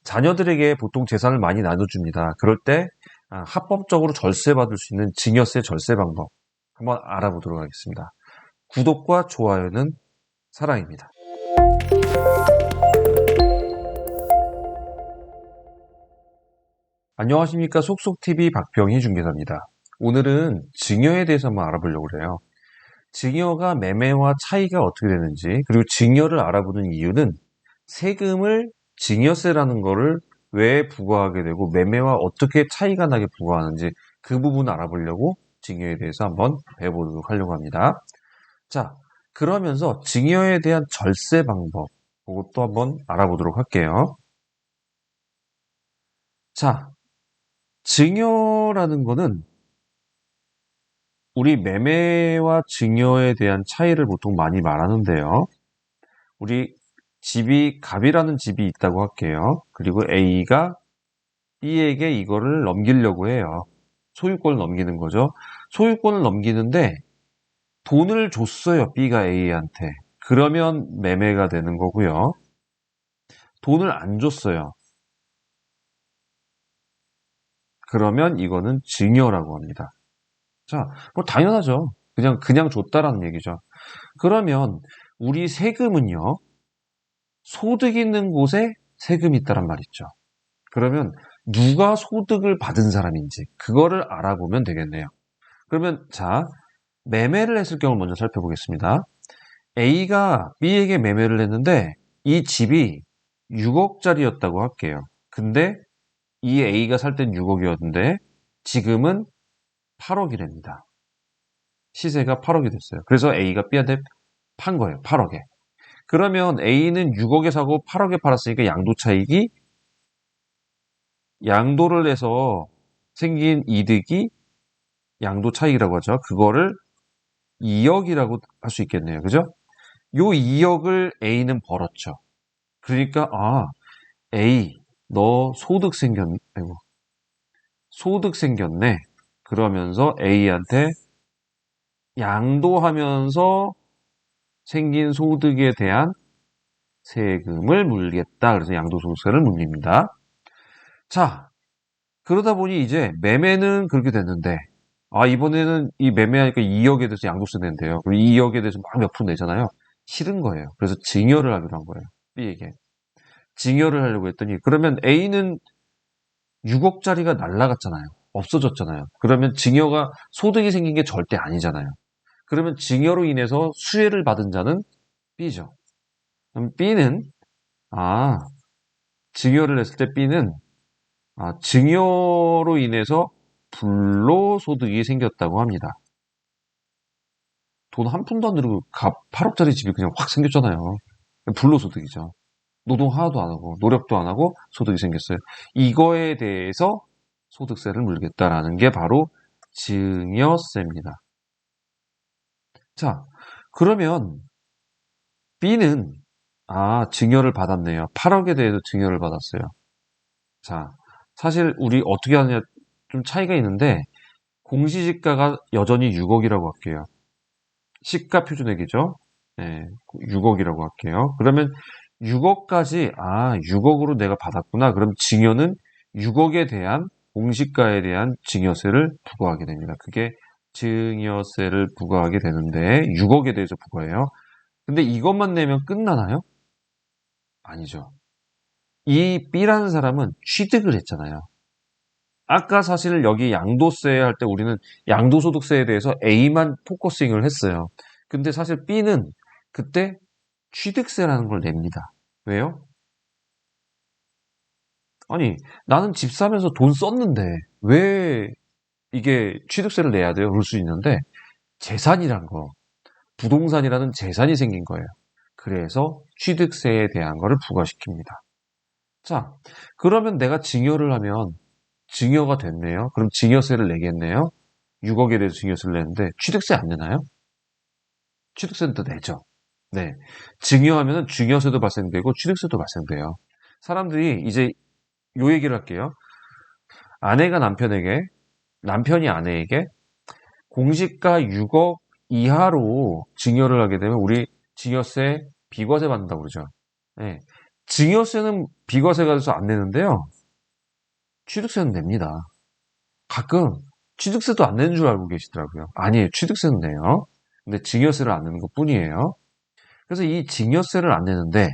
자녀들에게 보통 재산을 많이 나눠줍니다. 그럴 때 합법적으로 절세받을 수 있는 증여세 절세 방법 한번 알아보도록 하겠습니다. 구독과 좋아요는 사랑입니다. 안녕하십니까. 속속TV 박병희 중개사입니다. 오늘은 증여에 대해서 한번 알아보려고 해요. 증여가 매매와 차이가 어떻게 되는지, 그리고 증여를 알아보는 이유는 세금을 증여세라는 거를 왜 부과하게 되고 매매와 어떻게 차이가 나게 부과하는지 그 부분 알아보려고 증여에 대해서 한번 배워보도록 하려고 합니다. 자, 그러면서 증여에 대한 절세 방법, 그것도 한번 알아보도록 할게요. 자, 증여라는 거는 우리 매매와 증여에 대한 차이를 보통 많이 말하는데요. 우리 집이 갑이라는 집이 있다고 할게요. 그리고 A가 B에게 이거를 넘기려고 해요. 소유권을 넘기는 거죠. 소유권을 넘기는데 돈을 줬어요. B가 A한테. 그러면 매매가 되는 거고요. 돈을 안 줬어요. 그러면 이거는 증여라고 합니다. 자, 뭐 당연하죠. 그냥 줬다라는 얘기죠. 그러면 우리 세금은요. 소득 있는 곳에 세금이 있다란 말이죠. 그러면 누가 소득을 받은 사람인지 그거를 알아보면 되겠네요. 그러면 자, 매매를 했을 경우를 먼저 살펴보겠습니다. A가 B에게 매매를 했는데 이 집이 6억짜리였다고 할게요. 근데 이 A가 살 땐 6억이었는데 지금은 8억이랍니다. 시세가 8억이 됐어요. 그래서 A가 B한테 판 거예요. 8억에. 그러면 A는 6억에 사고 8억에 팔았으니까 양도 차익이 양도를 해서 생긴 이득이 양도 차익이라고 하죠. 그거를 2억이라고 할 수 있겠네요. 그죠? 요 2억을 A는 벌었죠. 그러니까 A 너 소득 생겼네. 그러면서 A한테 양도하면서 생긴 소득에 대한 세금을 물겠다. 그래서 양도소득세를 물립니다. 자, 그러다 보니 이제 매매는 그렇게 됐는데 이번에는 이 매매하니까 2억에 대해서 양도세 낸대요. 그리고 2억에 대해서 막 몇 프로 내잖아요. 싫은 거예요. 그래서 증여를 하기로 한 거예요. B에게. 증여를 하려고 했더니 그러면 A는 6억짜리가 날라갔잖아요. 없어졌잖아요. 그러면 증여가 소득이 생긴 게 절대 아니잖아요. 그러면 증여로 인해서 수혜를 받은 자는 B죠. 그럼 B는 증여를 했을 때 B는 증여로 인해서 불로소득이 생겼다고 합니다. 돈 한 푼도 안 들고 8억짜리 집이 그냥 확 생겼잖아요. 불로소득이죠. 노동 하나도 안 하고 노력도 안 하고 소득이 생겼어요. 이거에 대해서 소득세를 물겠다라는 게 바로 증여세입니다. 자, 그러면 B는 증여를 받았네요. 8억에 대해서 증여를 받았어요. 자, 사실 우리 어떻게 하느냐 좀 차이가 있는데 공시지가가 여전히 6억이라고 할게요. 시가 표준액이죠. 네, 6억이라고 할게요. 그러면 6억까지 6억으로 내가 받았구나. 그럼 증여는 6억에 대한 공시가에 대한 증여세를 부과하게 됩니다. 그게 증여세를 부과하게 되는데 6억에 대해서 부과해요. 근데 이것만 내면 끝나나요? 아니죠. 이 B라는 사람은 취득을 했잖아요. 아까 사실 여기 양도세 할 때 우리는 양도소득세에 대해서 A만 포커싱을 했어요. 근데 사실 B는 그때 취득세라는 걸 냅니다. 왜요? 아니, 나는 집 사면서 돈 썼는데 왜 이게 취득세를 내야 돼요? 그럴 수 있는데 재산이란 거, 부동산이라는 재산이 생긴 거예요. 그래서 취득세에 대한 거를 부과시킵니다. 자, 그러면 내가 증여를 하면 증여가 됐네요. 그럼 증여세를 내겠네요. 6억에 대해서 증여세를 내는데 취득세 안 내나요? 취득세는 또 내죠. 네. 증여하면 증여세도 발생되고 취득세도 발생돼요. 사람들이 이제 요 얘기를 할게요. 아내가 남편에게, 남편이 아내에게 공시가 6억 이하로 증여를 하게 되면 우리 증여세 비과세 받는다고 그러죠. 네. 증여세는 비과세가 돼서 안 내는데요. 취득세는 냅니다. 가끔 취득세도 안 내는 줄 알고 계시더라고요. 아니에요. 취득세는 내요. 근데 증여세를 안 내는 것뿐이에요. 그래서 이 증여세를 안 내는데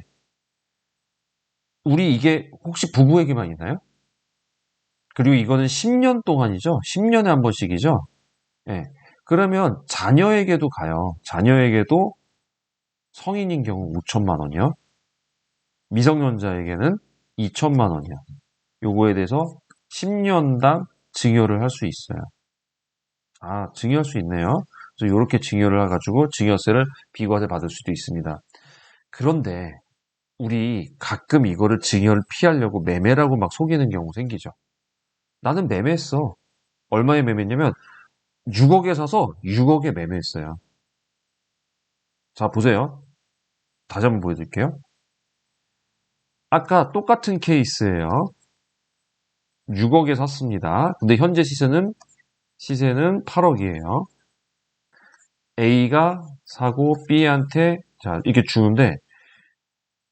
우리 이게 혹시 부부에게만 있나요? 그리고 이거는 10년 동안이죠. 10년에 한 번씩이죠. 예. 그러면 자녀에게도 가요. 자녀에게도 성인인 경우 5천만 원이요. 미성년자에게는 2천만 원이요. 요거에 대해서 10년당 증여를 할 수 있어요. 아, 증여할 수 있네요. 그래서 이렇게 증여를 해가지고 증여세를 비과세 받을 수도 있습니다. 그런데 우리 가끔 이거를 증여를 피하려고 매매라고 막 속이는 경우 생기죠. 나는 매매했어. 얼마에 매매했냐면 6억에 사서 6억에 매매했어요. 자, 보세요. 다시 한번 보여드릴게요. 아까 똑같은 케이스예요. 6억에 샀습니다. 근데 현재 시세는 8억이에요. A가 사고 B한테 자 이렇게 주는데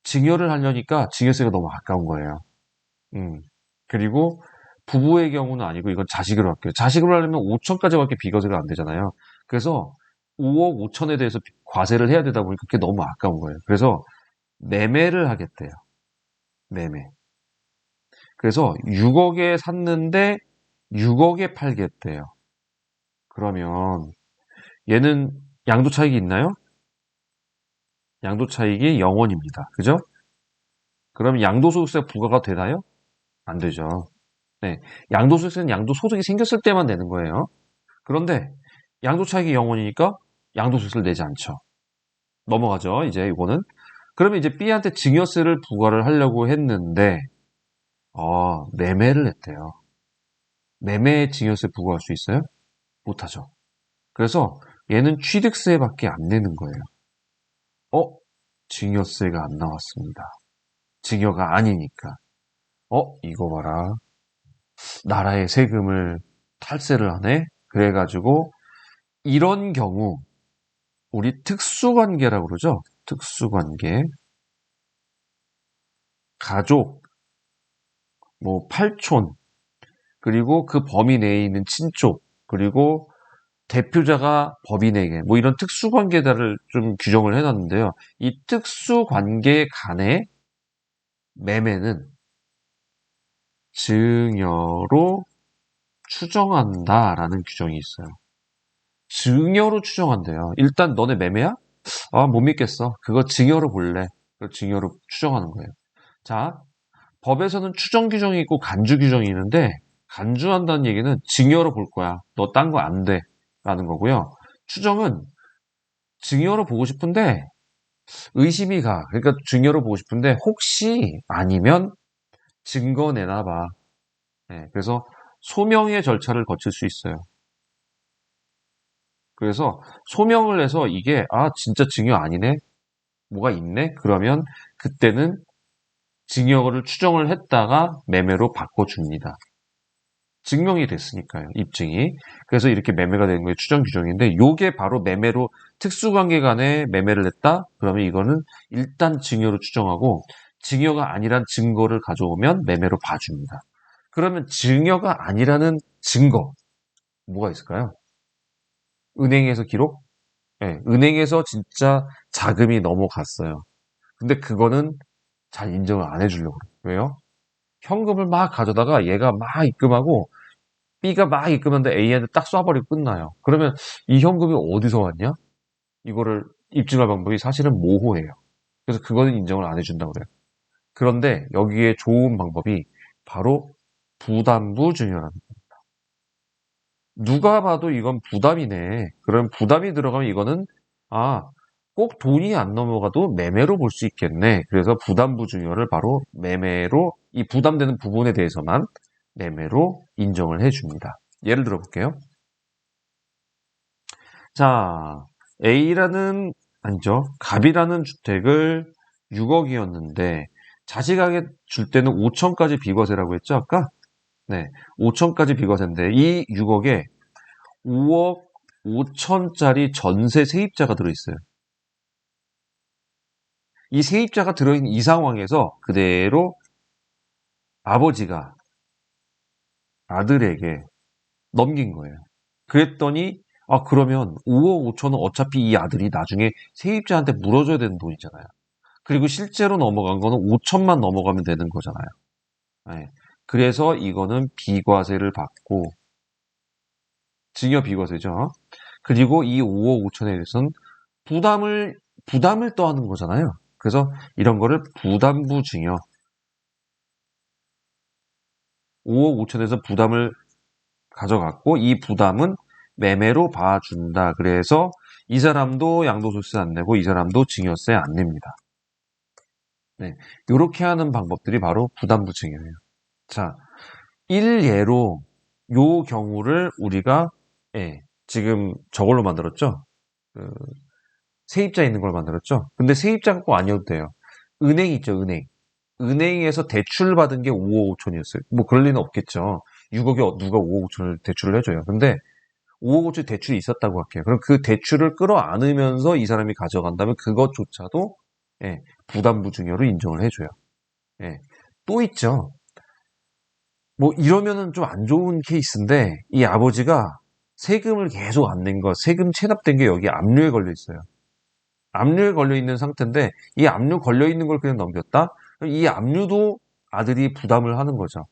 증여를 하려니까 증여세가 너무 아까운 거예요. 음. 그리고 부부의 경우는 아니고 이건 자식으로 할게요. 자식으로 하려면 5천까지밖에 비과세가 안 되잖아요. 그래서 5억 5천에 대해서 과세를 해야 되다 보니까 그게 너무 아까운 거예요. 그래서 매매를 하겠대요. 매매. 그래서 6억에 샀는데 6억에 팔겠대요. 그러면 얘는 양도 차익이 있나요? 양도 차익이 0원입니다. 그죠? 그럼 양도소득세 부과가 되나요? 안 되죠. 네. 양도소득세는 양도소득이 생겼을 때만 내는 거예요. 그런데 양도 차익이 0원이니까 양도소득세를 내지 않죠. 넘어가죠. 이제 이거는. 그러면 이제 B한테 증여세를 부과를 하려고 했는데 매매를 했대요. 매매에 증여세 부과할 수 있어요? 못하죠. 그래서 얘는 취득세밖에 안 내는 거예요. 증여세가 안 나왔습니다. 증여가 아니니까. 이거 봐라. 나라의 세금을 탈세를 하네? 그래가지고 이런 경우 우리 특수관계라고 그러죠? 특수관계. 가족, 뭐 팔촌, 그리고 그 범위 내에 있는 친족, 그리고 대표자가 법인에게 뭐 이런 특수관계들을 좀 규정을 해놨는데요. 이 특수관계 간의 매매는 증여로 추정한다라는 규정이 있어요. 증여로 추정한대요. 일단 너네 매매야? 못 믿겠어. 그거 증여로 볼래. 그 증여로 추정하는 거예요. 자, 법에서는 추정 규정이 있고 간주 규정이 있는데 간주한다는 얘기는 증여로 볼 거야. 너 딴 거 안 돼. 라는 거고요. 추정은 증여로 보고 싶은데 의심이 가. 그러니까 증여로 보고 싶은데 혹시 아니면 증거 내놔봐. 네, 그래서 소명의 절차를 거칠 수 있어요. 그래서 소명을 해서 이게 진짜 증여 아니네? 뭐가 있네? 그러면 그때는 증여를 추정을 했다가 매매로 바꿔줍니다. 증명이 됐으니까요. 입증이. 그래서 이렇게 매매가 되는 게 추정 규정인데 요게 바로 매매로 특수관계 간에 매매를 했다? 그러면 이거는 일단 증여로 추정하고 증여가 아니란 증거를 가져오면 매매로 봐줍니다. 그러면 증여가 아니라는 증거 뭐가 있을까요? 은행에서 기록? 네, 은행에서 진짜 자금이 넘어갔어요. 근데 그거는 잘 인정을 안 해주려고 그래요. 왜요? 현금을 막 가져다가 얘가 막 입금하고 B가 막 입금하는데 A한테 딱 쏴버리고 끝나요. 그러면 이 현금이 어디서 왔냐? 이거를 입증할 방법이 사실은 모호해요. 그래서 그거는 인정을 안 해준다고 그래요. 그런데 여기에 좋은 방법이 바로 부담부 증여라는 거예요. 누가 봐도 이건 부담이네. 그럼 부담이 들어가면 이거는 꼭 돈이 안 넘어가도 매매로 볼 수 있겠네. 그래서 부담부 증여를 바로 매매로 이 부담되는 부분에 대해서만 매매로 인정을 해줍니다. 예를 들어 볼게요. 자, 갑이라는 주택을 6억이었는데 자식에게 줄 때는 5천까지 비과세라고 했죠, 아까? 네, 5천까지 비과세인데 이 6억에 5억 5천짜리 전세 세입자가 들어있어요. 이 세입자가 들어있는 이 상황에서 그대로 아버지가 아들에게 넘긴 거예요. 그랬더니 그러면 5억 5천은 어차피 이 아들이 나중에 세입자한테 물어줘야 되는 돈이잖아요. 그리고 실제로 넘어간 거는 5천만 넘어가면 되는 거잖아요. 네. 그래서 이거는 비과세를 받고 증여 비과세죠. 그리고 이 5억 5천에 대해서는 부담을 떠하는 거잖아요. 그래서 이런 거를 부담부 증여 5억 5천에서 부담을 가져갔고 이 부담은 매매로 봐준다. 그래서 이 사람도 양도소득세 안 내고 이 사람도 증여세 안 냅니다. 네, 이렇게 하는 방법들이 바로 부담부 증여예요. 자, 일예로 요 경우를 우리가 지금 저걸로 만들었죠. 그 세입자 있는 걸 만들었죠. 근데 세입자 갖고 아니어도 돼요. 은행 있죠, 은행. 은행에서 대출 받은 게 5억 5천이었어요. 뭐 그럴 리는 없겠죠. 6억에 누가 5억 5천을 대출을 해줘요. 근데 5억 5천 대출이 있었다고 할게요. 그럼 그 대출을 끌어안으면서 이 사람이 가져간다면 그것조차도 부담부 증여로 인정을 해줘요. 또 있죠. 뭐 이러면은 좀 안 좋은 케이스인데 이 아버지가 세금을 계속 안 낸 거, 세금 체납된 게 여기 압류에 걸려 있어요. 압류에 걸려 있는 상태인데 이 압류 걸려 있는 걸 그냥 넘겼다? 이 압류도 아들이 부담을 하는 거죠.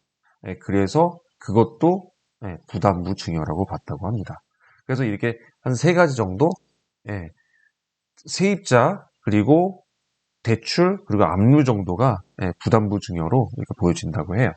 그래서 그것도 부담부 증여라고 봤다고 합니다. 그래서 이렇게 한 세 가지 정도 세입자 그리고 대출 그리고 압류 정도가 부담부 증여로 이렇게 보여진다고 해요.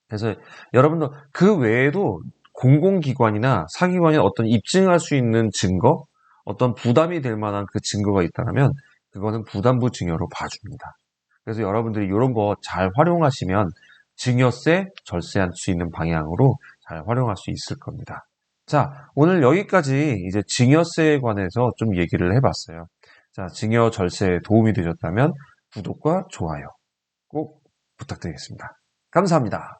그래서 여러분들 그 외에도 공공기관이나 사기관이 어떤 입증할 수 있는 증거, 어떤 부담이 될 만한 그 증거가 있다면 그거는 부담부 증여로 봐줍니다. 그래서 여러분들이 이런 거 잘 활용하시면 증여세 절세할 수 있는 방향으로 잘 활용할 수 있을 겁니다. 자, 오늘 여기까지 이제 증여세에 관해서 좀 얘기를 해봤어요. 자, 증여 절세에 도움이 되셨다면 구독과 좋아요 꼭 부탁드리겠습니다. 감사합니다.